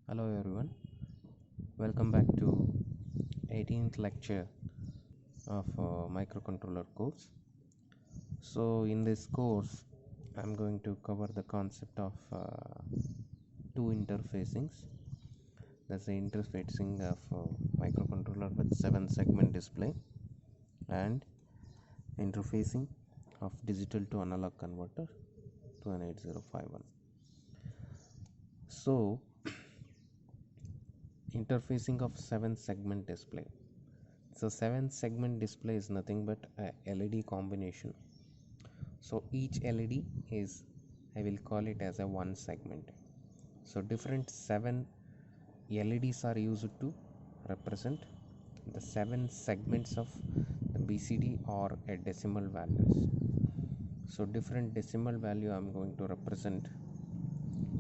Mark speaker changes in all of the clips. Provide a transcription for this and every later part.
Speaker 1: Hello everyone, welcome back to 18th lecture of microcontroller course. So in this course I'm going to cover the concept of two interfacings. That's the interfacing of microcontroller with 7 segment display and interfacing of digital to analog converter to an 8051. So interfacing of 7 segment display. So 7 segment display is nothing but a LED combination. So each LED is, I will call it as a one segment. So different 7 LEDs are used to represent the 7 segments of the BCD or a decimal values. So different decimal value I am going to represent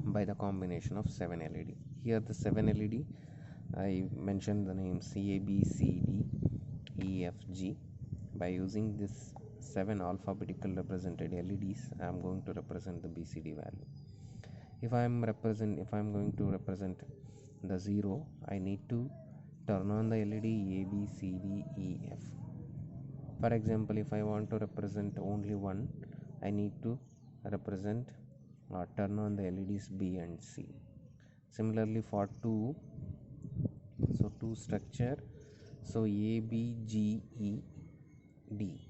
Speaker 1: by the combination of 7 LED. Here the 7 LED I mentioned the names A, B, C, D, E, F, G. By using this 7 alphabetical represented LEDs, I am going to represent the BCD value. If I am going to represent the 0, I need to turn on the LED A, B, C, D, E, F. For example, if I want to represent only 1, I need to represent or turn on the LEDs B and C. Similarly for 2, so 2 structure, so A, B, G, E, D.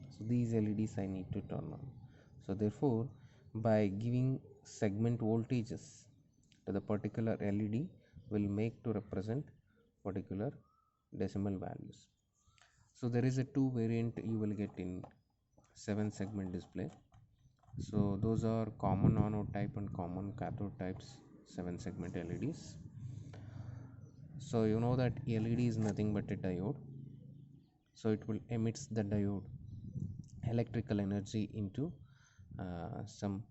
Speaker 1: So these LEDs I need to turn on. So therefore, by giving segment voltages to the particular LED will make to represent particular decimal values. So there is a two variant you will get in 7 segment display. So those are common anode type and common cathode types 7 segment LEDs. So you know that LED is nothing but a diode. So it will emits the diode electrical energy into some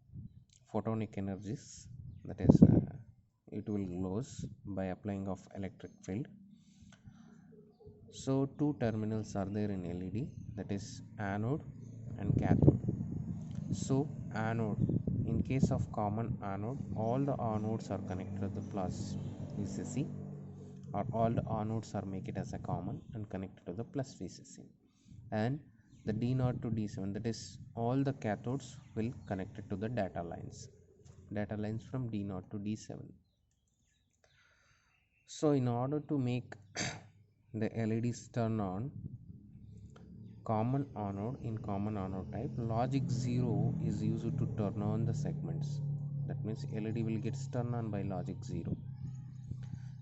Speaker 1: photonic energies, that is it will glows by applying of electric field. So two terminals are there in LED, that is anode and cathode. So anode, in case of common anode, all the anodes are connected to the plus VCC, or all the anodes are make it as a common and connected to the plus VCC. And the D0 to D7, that is all the cathodes will connected to the data lines from D0 to D7. So in order to make the LEDs turn on common anode in common anode type, logic 0 is used to turn on the segments. That means LED will get turned on by logic 0.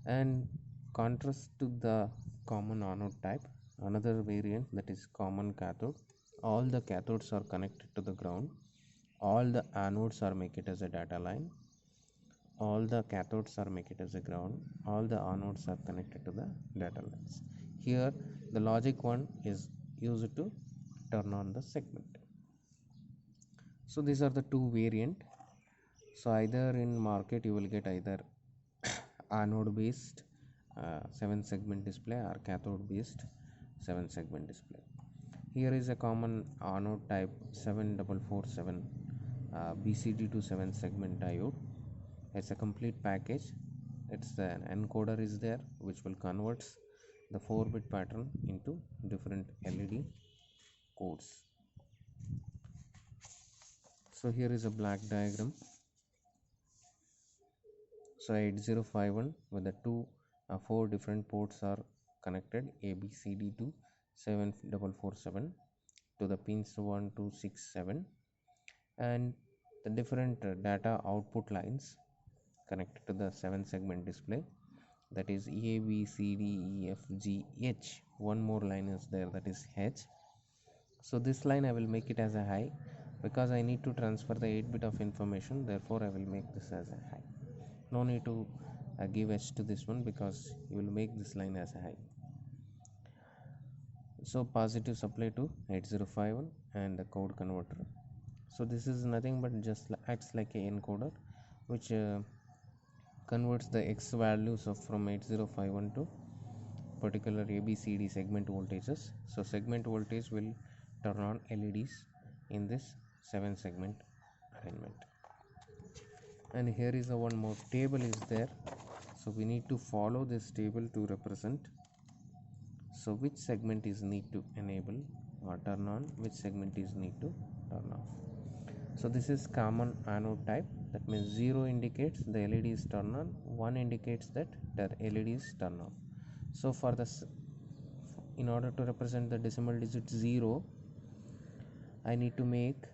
Speaker 1: And contrast to the common anode type, another variant, that is common cathode, all the cathodes are connected to the ground, all the anodes are make it as a data line, all the cathodes are make it as a ground, all the anodes are connected to the data lines. Here the logic 1 is used to turn on the segment. So these are the two variant. So either in market you will get either anode based 7 segment display or cathode based 7 segment display. Here is a common anode type 7447 BCD to 7 segment diode. It's a complete package. It's the encoder is there which will converts the 4-bit pattern into different LED codes. So here is a black diagram. So 8051 with the 4 different ports are connected A, B, C, D to 7447 to the pins 1, 2, 6, 7, and the different data output lines connected to the 7 segment display, that is A, B, C, D, E, F, G, H. One more line is there, that is H. So this line I will make it as a high because I need to transfer the 8-bit of information, therefore I will make this as a high. No need to give H to this one because you will make this line as a high. So positive supply to 8051 and the code converter. So this is nothing but just acts like a encoder which converts the X values of from 8051 to particular ABCD segment voltages. So segment voltage will turn on LEDs in this 7 segment arrangement. And here is a one more table is there. So we need to follow this table to represent. So which segment is need to enable or turn on, which segment is need to turn off. So this is common anode type. That means 0 indicates the LED is turned on, 1 indicates that the LED is turned off. So for this, in order to represent the decimal digit 0, I need to make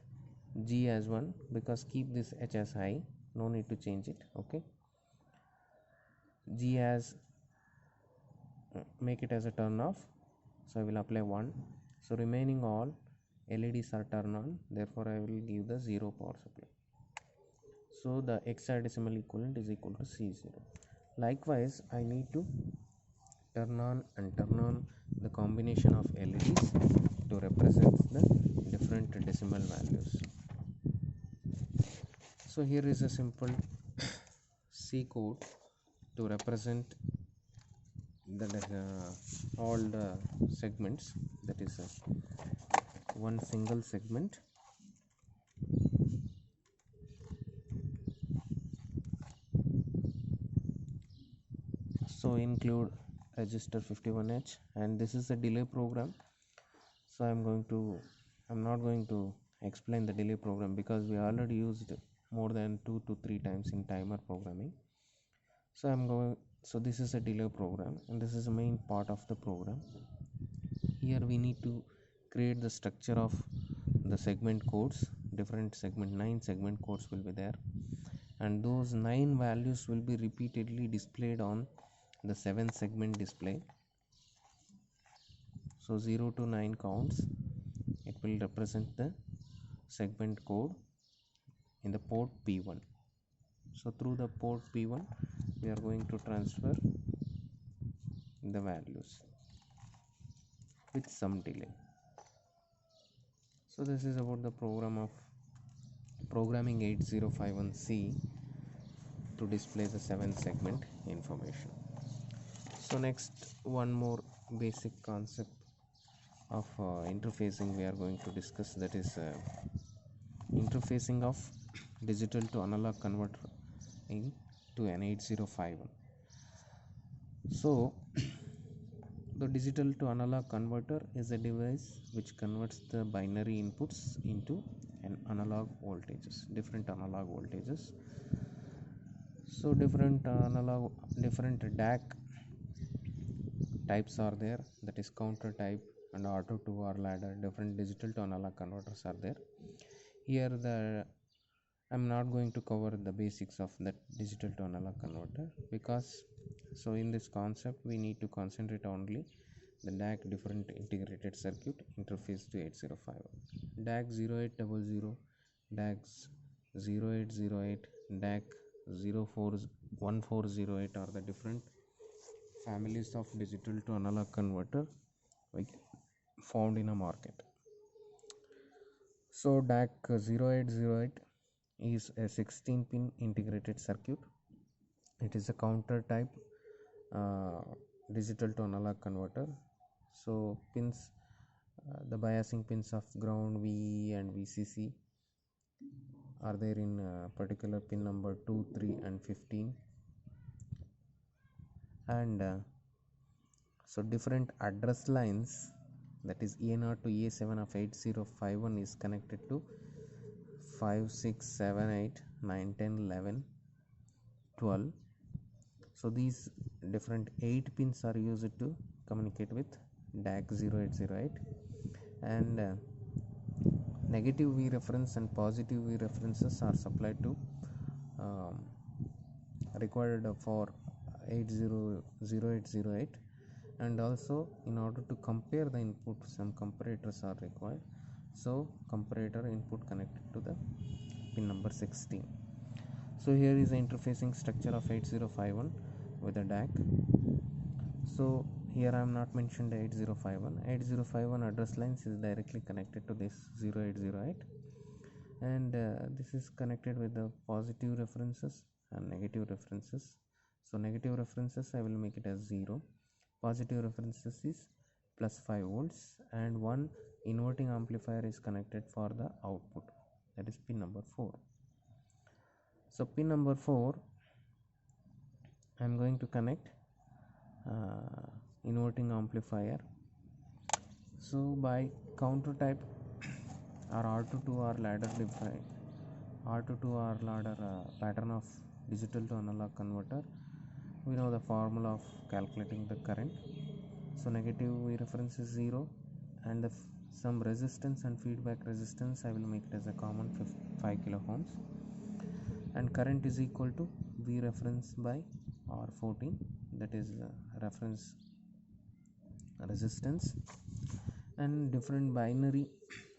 Speaker 1: G as 1, because keep this H as high, no need to change it. Okay, G as make it as a turn off, so I will apply 1. So remaining all LEDs are turned on, therefore I will give the 0 power supply. So the hexadecimal equivalent is equal to C0. Likewise, I need to turn on and turn on the combination of LEDs to represent the different decimal values. So here is a simple C code to represent all the segments, that is one single segment. So include register 51H, and this is a delay program. So I'm not going to explain the delay program, because we already used more than 2 to 3 times in timer programming. So this is a delay program, and this is the main part of the program. Here we need to create the structure of the segment codes. Different segment, 9 segment codes will be there, and those 9 values will be repeatedly displayed on the 7 segment display. So 0 to 9 counts, it will represent the segment code in the port P1. So through the port P1 we are going to transfer the values with some delay. So this is about the programming 8051C to display the 7 segment information. So next, one more basic concept of interfacing we are going to discuss, that is interfacing of digital to analog converter into an 8051. So the digital to analog converter is a device which converts the binary inputs into an analog voltages, different analog voltages. So different DAC types are there, that is counter type and auto to or ladder. Different digital to analog converters are there. Here I'm not going to cover the basics of that digital to analog converter, because so in this concept we need to concentrate only the DAC different integrated circuit interface to 8051. DAC 0800, DAC 0808, DAC 1408 are the different families of digital to analog converter found in a market. So DAC 0808 is a 16 pin integrated circuit. It is a counter type digital to analog converter. So pins, the biasing pins of ground, VE and VCC are there in particular pin number 2, 3 and 15, and so different address lines, that is EA0 to EA7 of 8051 is connected to 5, 6, 7, 8, 9, 10, 11, 12. So these different 8 pins are used to communicate with DAC 0808, and negative V reference and positive V references are supplied to required for 0808, and also in order to compare the input some comparators are required. So comparator input connected to the pin number 16. So here is the interfacing structure of 8051 with a DAC. So here I am not mentioned 8051 address lines is directly connected to this 0808, and this is connected with the positive references and negative references. So negative references I will make it as 0, positive references is plus 5 volts, and one inverting amplifier is connected for the output, that is pin number 4. So pin number 4 I'm going to connect inverting amplifier. So by counter type or R2 or ladder define R2 or ladder pattern of digital to analog converter, we know the formula of calculating the current. So negative V reference is 0, and the some resistance and feedback resistance I will make it as a common 5 kilo ohms, and current is equal to V reference by R14, that is reference resistance, and different binary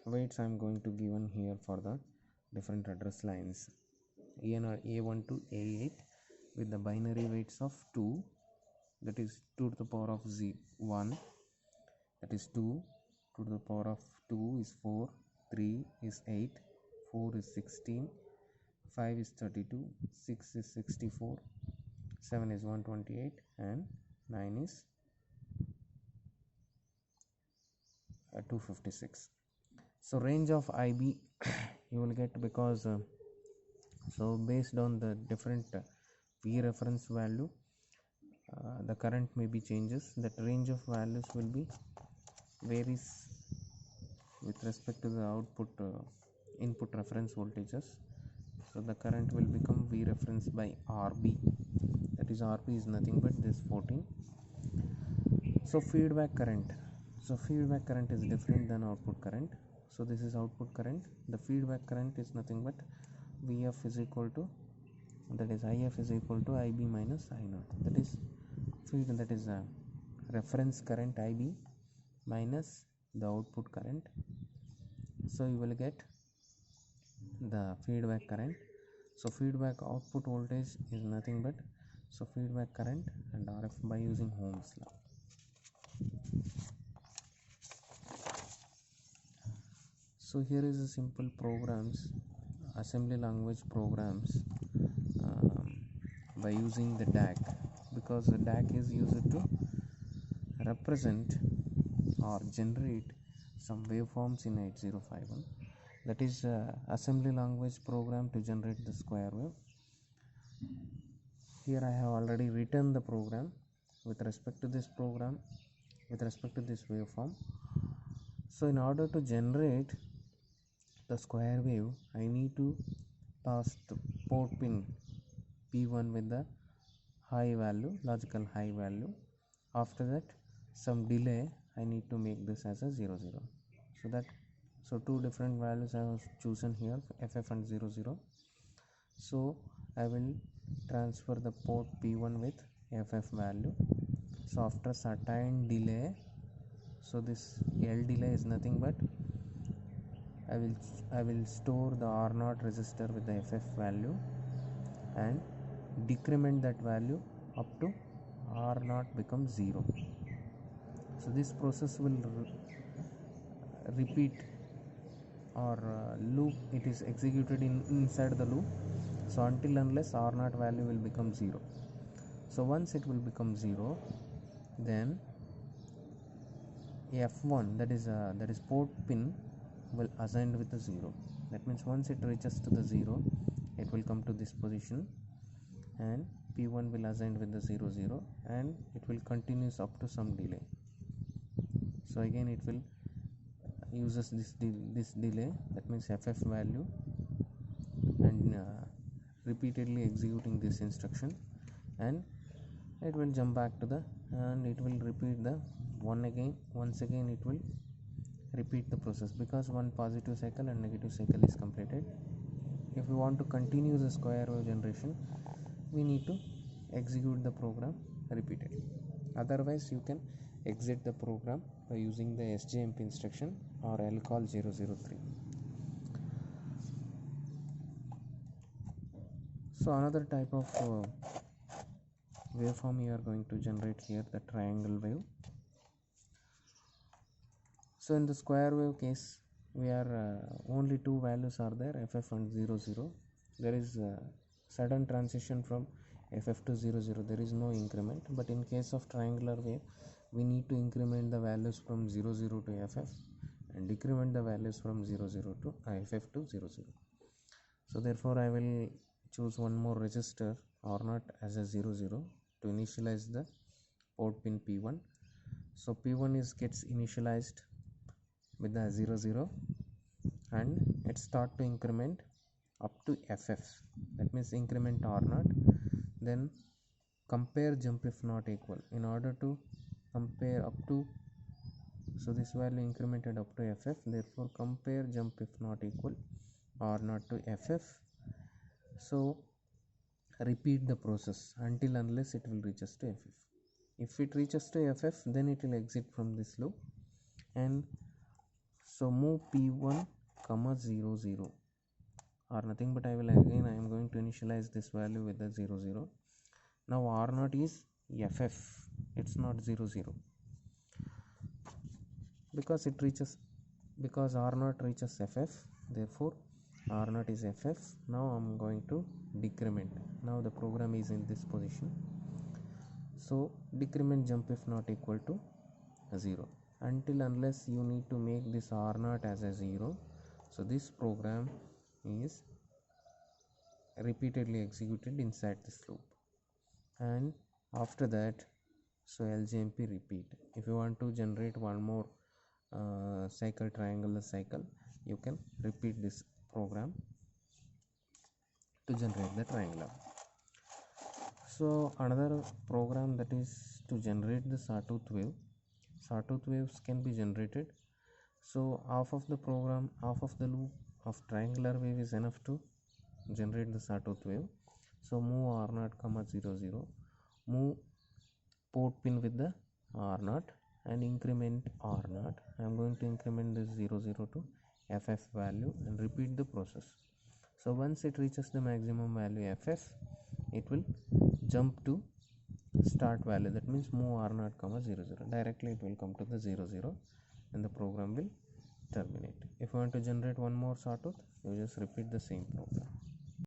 Speaker 1: weights I am going to given here for the different address lines A1 to A8 with the binary weights of 2, that is 2 to the power of 1, that is 2, 2 to the power of 2 is 4, 3 is 8, 4 is 16, 5 is 32, 6 is 64, 7 is 128, and 9 is 256. So range of IB you will get, because so based on the different V reference value, the current may be changes. That range of values will be varies with respect to the output input reference voltages. So the current will become V reference by RB, that is RB is nothing but this 14. So feedback current, so feedback current is different than output current. So this is output current. The feedback current is nothing but Vf is equal to, that is If is equal to Ib minus I0, that is feed, that is reference current Ib minus the output current. So you will get the feedback current. So feedback output voltage is nothing but, so feedback current and RF by using Ohm's law. So here is a simple programs, assembly language programs by using the DAC, because the DAC is used to represent or generate some waveforms in 8051, that is assembly language program to generate the square wave. Here I have already written the program with respect to this program, with respect to this waveform. So in order to generate the square wave, I need to pass the port pin P1 with the high value, logical high value. After that, some delay, I need to make this as a 0 0. So two different values I have chosen here, FF and 0 0. So I will transfer the port P1 with FF value. So after certain delay, so this L delay is nothing but I will store the R0 resistor with the FF value and decrement that value up to R0 becomes 0. So this process will repeat or loop, it is executed inside the loop, so until unless R0 value will become 0. So once it will become 0, then F1, that is port pin, will assigned with the 0. That means once it reaches to the 0, it will come to this position, and P1 will assigned with the 0 0, and it will continues up to some delay. So again it will uses this delay, that means FF value, and repeatedly executing this instruction, and it will jump back to the, and it will repeat the once again it will repeat the process, because one positive cycle and negative cycle is completed. If we want to continue the square wave generation, we need to execute the program repeatedly. Otherwise you can exit the program by using the SJMP instruction or lcall 003. So another type of waveform you are going to generate here, the triangle wave. So in the square wave case, we are only two values are there, FF and 0 0. There is sudden transition from FF to 0 0, there is no increment. But in case of triangular wave, we need to increment the values from 0 0 to FF and decrement the values from 0 0 to FF to 0 0. So therefore I will choose one more resistor R0 as a 0 0, to initialize the port pin P1. So P1 is gets initialized with the 00 and it start to increment up to FF, that means increment R0. Then compare jump if not equal, in order to compare up to, so this value incremented up to FF, therefore compare jump if not equal R0 to FF. So repeat the process until unless it will reaches to FF. If it reaches to FF, then it will exit from this loop. And so move P1 comma 00 or nothing but I am going to initialize this value with the 00. Now R0 is FF, it's not 00 because R0 reaches FF, therefore R0 is FF. Now I'm going to decrement. Now the program is in this position, so decrement jump if not equal to 0 until unless you need to make this R0 as a 0. So this program is repeatedly executed inside this loop, and after that, so LJMP repeat. If you want to generate one more cycle, triangular cycle, you can repeat this program to generate the triangular. So another program that is to generate the sawtooth wave. Sawtooth waves can be generated. So half of the program, half of the loop of triangular wave is enough to generate the sawtooth wave. So move R0 comma 00, move port pin with the R0 and increment R0. I am going to increment this 00 to FF value and repeat the process. So once it reaches the maximum value FF, it will jump to start value, that means move R0 comma 00. Directly it will come to the 00 and the program will terminate. If you want to generate one more sawtooth, you just repeat the same program.